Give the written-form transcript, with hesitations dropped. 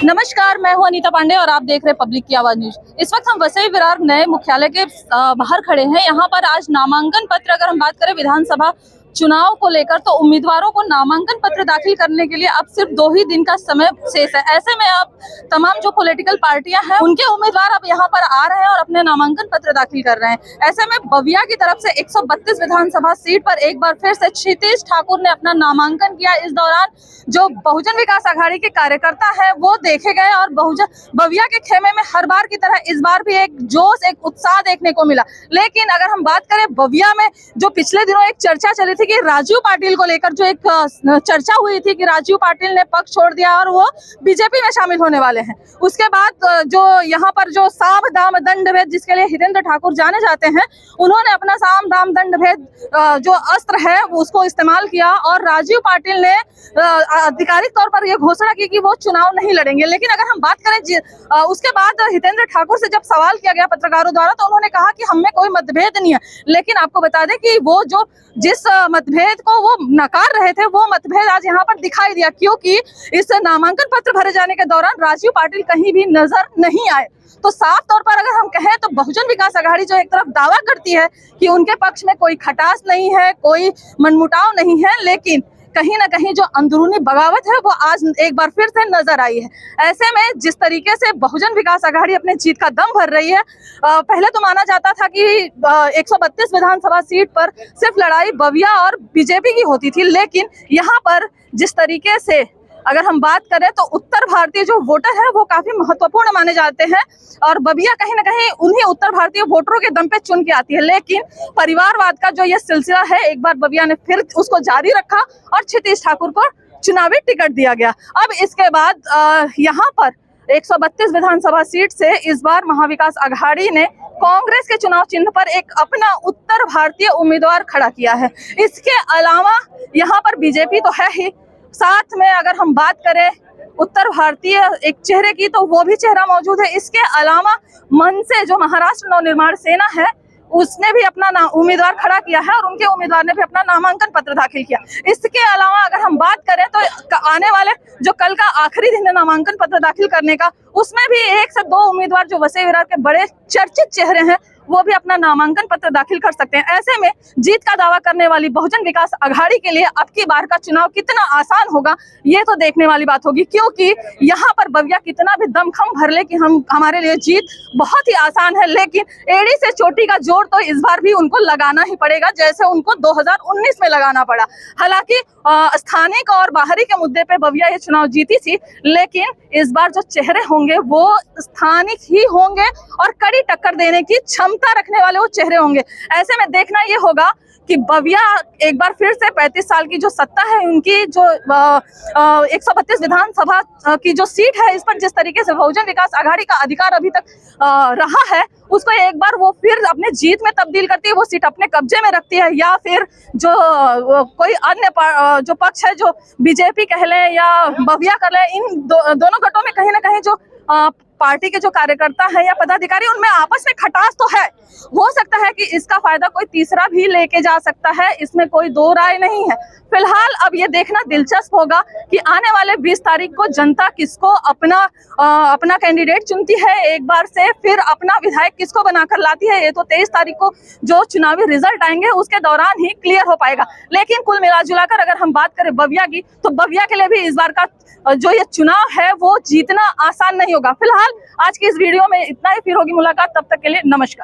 नमस्कार, मैं हूं अनीता पांडे और आप देख रहे हैं पब्लिक की आवाज न्यूज। इस वक्त हम वसई विरार नए मुख्यालय के बाहर खड़े हैं। यहाँ पर आज नामांकन पत्र, अगर हम बात करें विधानसभा चुनाव को लेकर, तो उम्मीदवारों को नामांकन पत्र दाखिल करने के लिए अब सिर्फ 2 ही दिन का समय शेष है। ऐसे में अब तमाम जो पॉलिटिकल पार्टियां हैं उनके उम्मीदवार अब यहाँ पर आ रहे हैं और अपने नामांकन पत्र दाखिल कर रहे हैं। ऐसे में बविया की तरफ से 132 विधानसभा सीट पर एक बार फिर से क्षितिज ठाकुर ने अपना नामांकन किया। इस दौरान जो बहुजन विकास आघाड़ी के कार्यकर्ता है वो देखे गए और बविया के खेमे में हर बार की तरह इस बार भी एक जोश, एक उत्साह देखने को मिला। लेकिन अगर हम बात करें बविया में, जो पिछले दिनों एक चर्चा चली थी कि राजू पाटिल को लेकर, जो एक चर्चा हुई थी कि राजू पाटिल ने पक्ष छोड़ दिया और वो बीजेपी में शामिल होने वाले हैं। उसके बाद जो यहाँ पर जो साम दाम दंड भेद, जिसके लिए हितेंद्र ठाकुर जाने जाते हैं, उन्होंने अपना साम दाम दंड भेद जो अस्त्र है उसको इस्तेमाल किया और राजू पाटिल ने आधिकारिक तौर पर यह घोषणा की कि वो चुनाव नहीं लड़ेंगे। लेकिन अगर हम बात करें उसके बाद हितेंद्र ठाकुर से जब सवाल किया गया पत्रकारों द्वारा, तो उन्होंने कहा कि हम में कोई मतभेद नहीं है। लेकिन आपको बता दें कि वो जो जिस मतभेद को वो नकार रहे थे, वो मतभेद आज यहाँ पर दिखाई दिया, क्योंकि इस नामांकन पत्र भरे जाने के दौरान राजू पाटिल कहीं भी नजर नहीं आए। तो साफ तौर पर अगर हम कहें तो बहुजन विकास आघाड़ी जो एक तरफ दावा करती है कि उनके पक्ष में कोई खटास नहीं है, कोई मनमुटाव नहीं है, लेकिन कहीं ना कहीं जो अंदरूनी बगावत है वो आज एक बार फिर से नजर आई है। ऐसे में जिस तरीके से बहुजन विकास आघाड़ी अपने जीत का दम भर रही है, पहले तो माना जाता था कि 132 विधानसभा सीट पर सिर्फ लड़ाई बविया और बीजेपी की होती थी, लेकिन यहाँ पर जिस तरीके से अगर हम बात करें तो उत्तर भारतीय जो वोटर है वो काफी महत्वपूर्ण माने जाते हैं और बविया कहीं ना कहीं उन्हीं उत्तर भारतीय वोटरों के दम पे चुन के आती है। लेकिन परिवारवाद का जो ये सिलसिला है, एक बार बविया ने फिर उसको जारी रखा और क्षितिज ठाकुर को चुनावी टिकट दिया गया। अब इसके बाद यहाँ पर 132 विधानसभा सीट से इस बार महाविकास आघाड़ी ने कांग्रेस के चुनाव चिन्ह पर एक अपना उत्तर भारतीय उम्मीदवार खड़ा किया है। इसके अलावा यहाँ पर बीजेपी तो है ही, साथ में अगर हम बात करें उत्तर भारतीय एक चेहरे की, तो वो भी चेहरा मौजूद है। इसके अलावा मन से जो महाराष्ट्र नवनिर्माण सेना है उसने भी अपना उम्मीदवार खड़ा किया है और उनके उम्मीदवार ने भी अपना नामांकन पत्र दाखिल किया। इसके अलावा अगर हम बात करें तो आने वाले जो कल का आखिरी दिन है नामांकन पत्र दाखिल करने का, उसमें भी 1 से 2 उम्मीदवार जो वसई विरार के बड़े चर्चित चेहरे हैं वो भी अपना नामांकन पत्र दाखिल कर सकते हैं। ऐसे में जीत का दावा करने वाली बहुजन विकास आघाड़ी के लिए अब की बार का चुनाव कितना आसान होगा ये तो देखने वाली बात होगी, क्योंकि यहाँ पर बविया कितना भी दमखम भर ले कि हमारे लिए जीत बहुत ही आसान है, लेकिन एड़ी से चोटी का जोर तो इस बार भी उनको लगाना ही पड़ेगा, जैसे उनको 2019 में लगाना पड़ा। हालांकि स्थानिक और बाहरी के मुद्दे पे बविया ये चुनाव जीती थी, लेकिन इस बार जो चेहरे होंगे वो स्थानिक ही होंगे और कड़ी टक्कर देने की क्षमता रखने वाले वो चेहरे होंगे। ऐसे में देखना ये होगा कि बविया एक बार फिर से 35 साल की जो सत्ता है उनकी, जो 132 विधानसभा की जो सीट है, इस पर जिस तरीके से बहुजन विकास आघाड़ी का अधिकार अभी तक रहा है, उसको एक बार वो फिर अपने जीत में तब्दील करती है, वो सीट अपने कब्जे में रखती है, या फिर जो कोई अन्य जो पक्ष है, जो बीजेपी कह लें या बविया कर लें, इन दोनों गठों में कहीं ना कहीं जो पार्टी के जो कार्यकर्ता है या पदाधिकारी, उनमें आपस में खटास तो है। हो सकता है कि इसका फायदा कोई तीसरा भी लेके जा सकता है, इसमें कोई दो राय नहीं है। फिलहाल अब ये देखना दिलचस्प होगा कि आने वाले 20 तारीख को जनता किसको अपना कैंडिडेट चुनती है एक बार से, फिर अपना विधायक किसको बनाकर लाती है। ये तो 23 तारीख को जो चुनावी रिजल्ट आएंगे उसके दौरान ही क्लियर हो पाएगा। लेकिन कुल मिलाजुलाकर अगर हम बात करें बविया की, तो बविया के लिए भी इस बार का जो ये चुनाव है वो जीतना आसान नहीं होगा। फिलहाल आज की इस वीडियो में इतना ही, फिर होगी मुलाकात, तब तक के लिए नमस्कार।